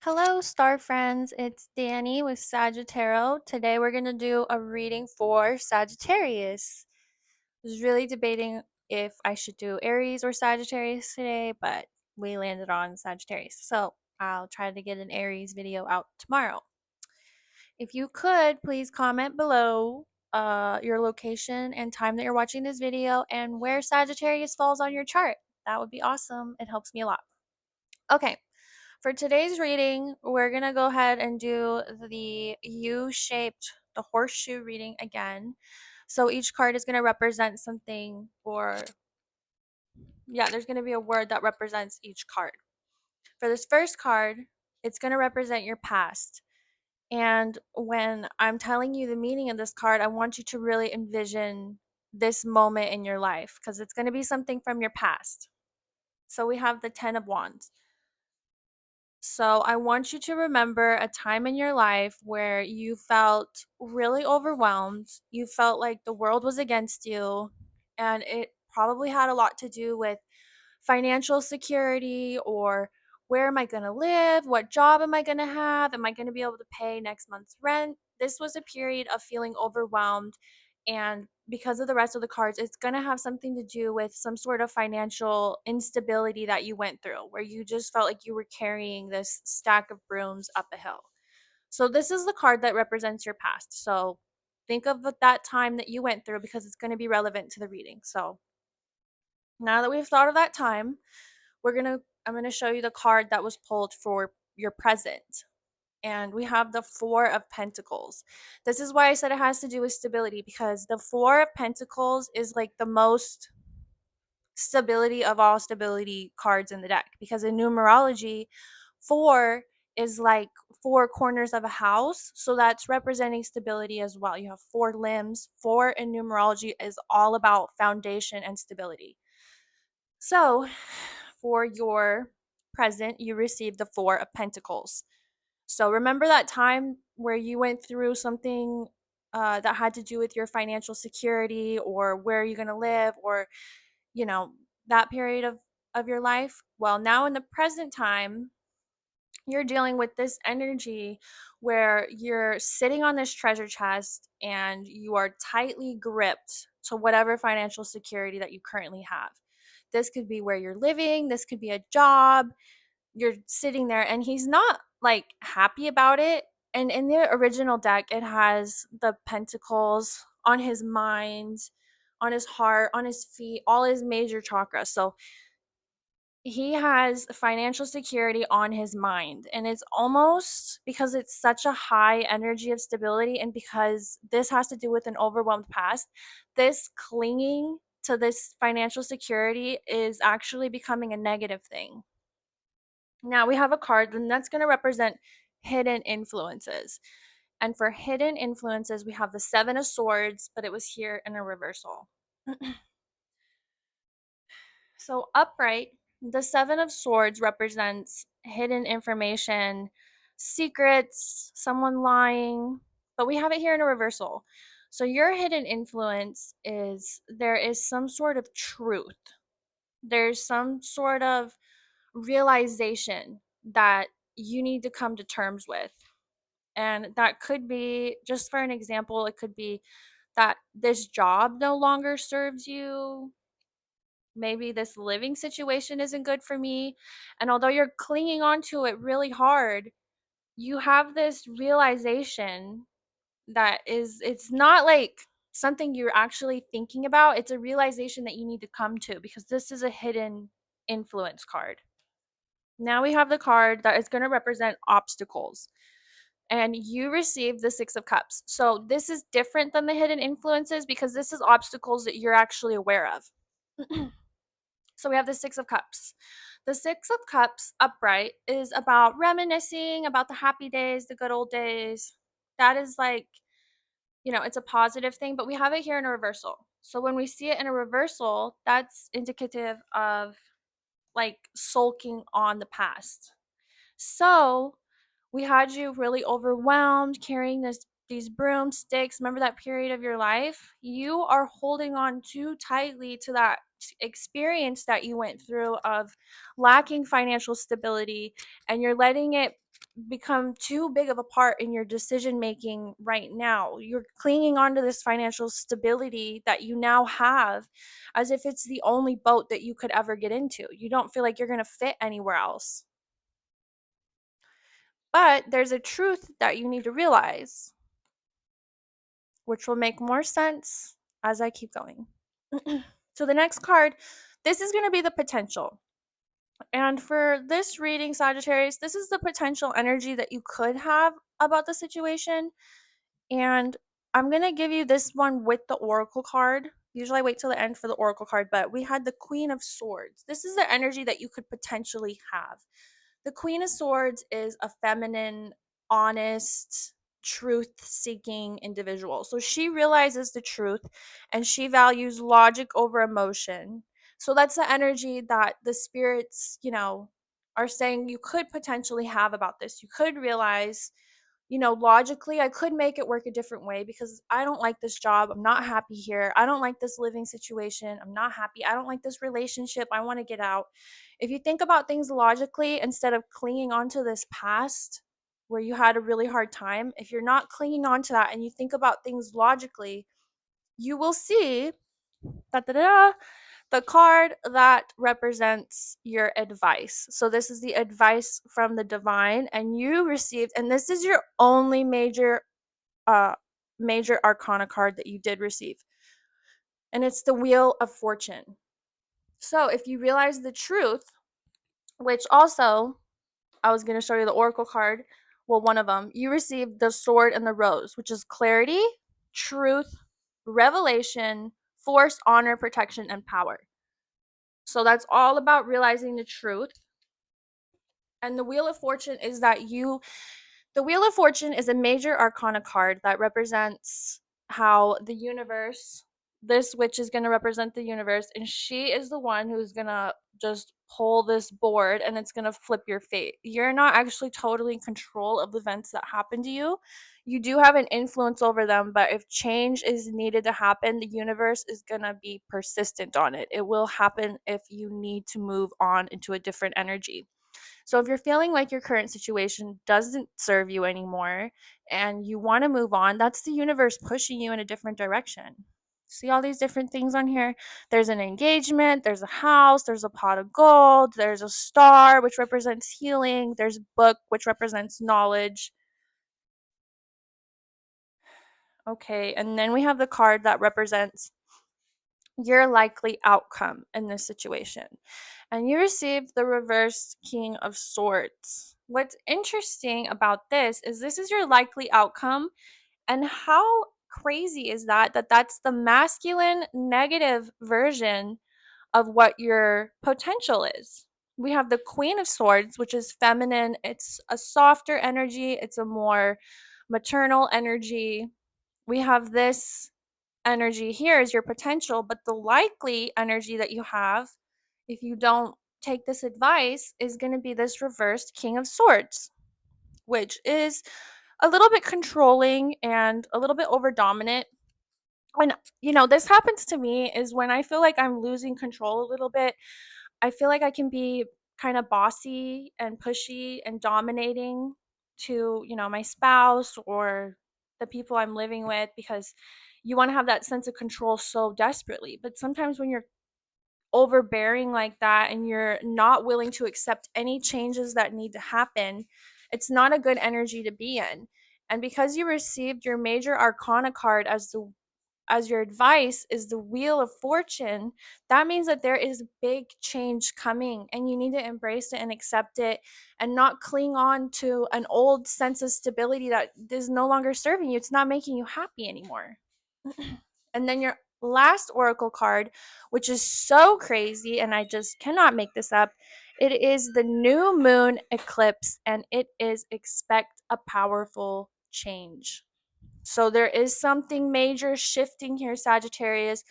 Hello, star friends. It's Danny with Sagittarius. Today we're going to do a reading for Sagittarius. I was really debating if I should do Aries or Sagittarius today, but we landed on Sagittarius. So I'll try to get an Aries video out tomorrow. If you could, please comment below your location and time that you're watching this video and where Sagittarius falls on your chart. That would be awesome. It helps me a lot. Okay. For today's reading, we're going to go ahead and do the U-shaped, the horseshoe reading again. So each card is going to represent something, or yeah, there's going to be a word that represents each card. For this first card, it's going to represent your past. And when I'm telling you the meaning of this card, I want you to really envision this moment in your life because it's going to be something from your past. So we have the 10 of Wands. So I want you to remember a time in your life where you felt really overwhelmed. You felt like the world was against you, and it probably had a lot to do with financial security or where am I going to live? What job am I going to have? Am I going to be able to pay next month's rent? This was a period of feeling overwhelmed. And because of the rest of the cards, it's going to have something to do with some sort of financial instability that you went through, where you just felt like you were carrying this stack of brooms up a hill. So, this is the card that represents your past. So, think of that time that you went through because it's going to be relevant to the reading. So, now that we've thought of that time, I'm going to show you the card that was pulled for your present. And we have the 4 of Pentacles. This is why I said it has to do with stability, because the 4 of Pentacles is like the most stability of all stability cards in the deck, because in numerology 4 is like 4 corners of a house, so that's representing stability as well. You have 4 limbs. 4 in numerology is all about foundation and stability. So, for your present, you receive the 4 of Pentacles. So, remember that time where you went through something that had to do with your financial security or where you're going to live, or, you know, that period of your life? Well, now in the present time, you're dealing with this energy where you're sitting on this treasure chest and you are tightly gripped to whatever financial security that you currently have. This could be where you're living, this could be a job. You're sitting there and he's not like happy about it. And in the original deck, it has the pentacles on his mind, on his heart, on his feet, all his major chakras. So he has financial security on his mind, and it's almost because it's such a high energy of stability, and because this has to do with an overwhelmed past, this clinging to this financial security is actually becoming a negative thing. Now we have a card, and that's going to represent hidden influences. And for hidden influences, we have the 7 of Swords, but it was here in a reversal. So upright, the 7 of Swords represents hidden information, secrets, someone lying, but we have it here in a reversal. So your hidden influence is there is some sort of truth. There's some sort of realization that you need to come to terms with. And that could be, just for an example, it could be that this job no longer serves you. Maybe this living situation isn't good for me. And although you're clinging onto it really hard, you have this realization that it's not like something you're actually thinking about. It's a realization that you need to come to, because this is a hidden influence card. Now we have the card that is going to represent obstacles. And you receive the 6 of Cups. So this is different than the hidden influences because this is obstacles that you're actually aware of. So we have the 6 of Cups. The 6 of Cups upright is about reminiscing about the happy days, the good old days. That is like, it's a positive thing, but we have it here in a reversal. So when we see it in a reversal, that's indicative of like sulking on the past. So we had you really overwhelmed, carrying this these broomsticks. Remember that period of your life? You are holding on too tightly to that experience that you went through of lacking financial stability, and you're letting it become too big of a part in your decision making right now. You're clinging onto this financial stability that you now have as if it's the only boat that you could ever get into. You don't feel like you're going to fit anywhere else. But there's a truth that you need to realize, which will make more sense as I keep going. So, the next card, this is going to be the potential. And for this reading, Sagittarius, this is the potential energy that you could have about the situation. And I'm going to give you this one with the Oracle card. Usually I wait till the end for the Oracle card, but we had the Queen of Swords. This is the energy that you could potentially have. The Queen of Swords is a feminine, honest, truth seeking individual. So she realizes the truth and she values logic over emotion. So that's the energy that the spirits, are saying you could potentially have about this. You could realize, logically, I could make it work a different way because I don't like this job. I'm not happy here. I don't like this living situation. I'm not happy. I don't like this relationship. I want to get out. If you think about things logically instead of clinging on to this past where you had a really hard time, if you're not clinging on to that and you think about things logically, you will see that the card that represents your advice. So this is the advice from the divine, and you received, and this is your only uh major arcana card that you did receive. And it's the Wheel of Fortune. So if you realize the truth, which also I was going to show you the oracle card, well, one of them, you received the Sword and the Rose, which is clarity, truth, revelation, force, honor, protection, and power. So that's all about realizing the truth. And the Wheel of Fortune is the Wheel of Fortune is a major arcana card that represents how the universe, this witch is going to represent the universe, and she is the one who's going to just pull this board and it's going to flip your fate. You're not actually totally in control of the events that happen to you. You do have an influence over them, but if change is needed to happen, the universe is going to be persistent on it. It will happen if you need to move on into a different energy. So if you're feeling like your current situation doesn't serve you anymore and you want to move on, that's the universe pushing you in a different direction. See all these different things on here? There's an engagement, there's a house, there's a pot of gold, there's a star, which represents healing, there's a book, which represents knowledge. Okay, and then we have the card that represents your likely outcome in this situation. And you received the reverse King of Swords. What's interesting about this is your likely outcome. And how crazy is that that's the masculine negative version of what your potential is. We have the Queen of Swords, which is feminine. It's a softer energy, it's a more maternal energy. We have this energy here is your potential, but the likely energy that you have if you don't take this advice is going to be this reversed King of Swords, which is a little bit controlling and a little bit over dominant. And this happens to me is when I feel like I'm losing control a little bit. I feel like I can be kind of bossy and pushy and dominating to, my spouse or the people I'm living with, because you want to have that sense of control so desperately. But sometimes when you're overbearing like that and you're not willing to accept any changes that need to happen, it's not a good energy to be in. And because you received your major arcana card as your advice is the Wheel of Fortune, that means that there is big change coming and you need to embrace it and accept it and not cling on to an old sense of stability that is no longer serving you. It's not making you happy anymore. And then your last oracle card, which is so crazy, and I just cannot make this up. It is the new moon eclipse, and it is expect a powerful change. So there is something major shifting here, Sagittarius.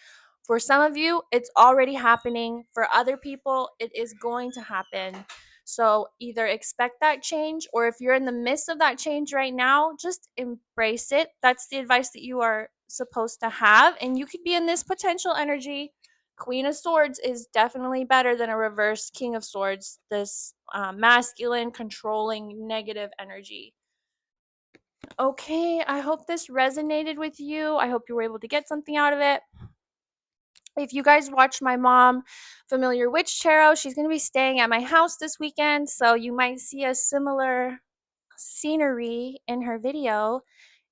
For some of you, it's already happening. For other people, it is going to happen. So either expect that change, or if you're in the midst of that change right now, just embrace it. That's the advice that you are supposed to have. And you could be in this potential energy. Queen of Swords is definitely better than a reverse King of Swords, this masculine, controlling, negative energy. Okay, I hope this resonated with you. I hope you were able to get something out of it. If you guys watch my mom, Familiar Witch Tarot, she's going to be staying at my house this weekend, so you might see a similar scenery in her video.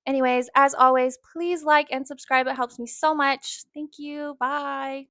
Anyways, as always, please like and subscribe. It helps me so much. Thank you. Bye.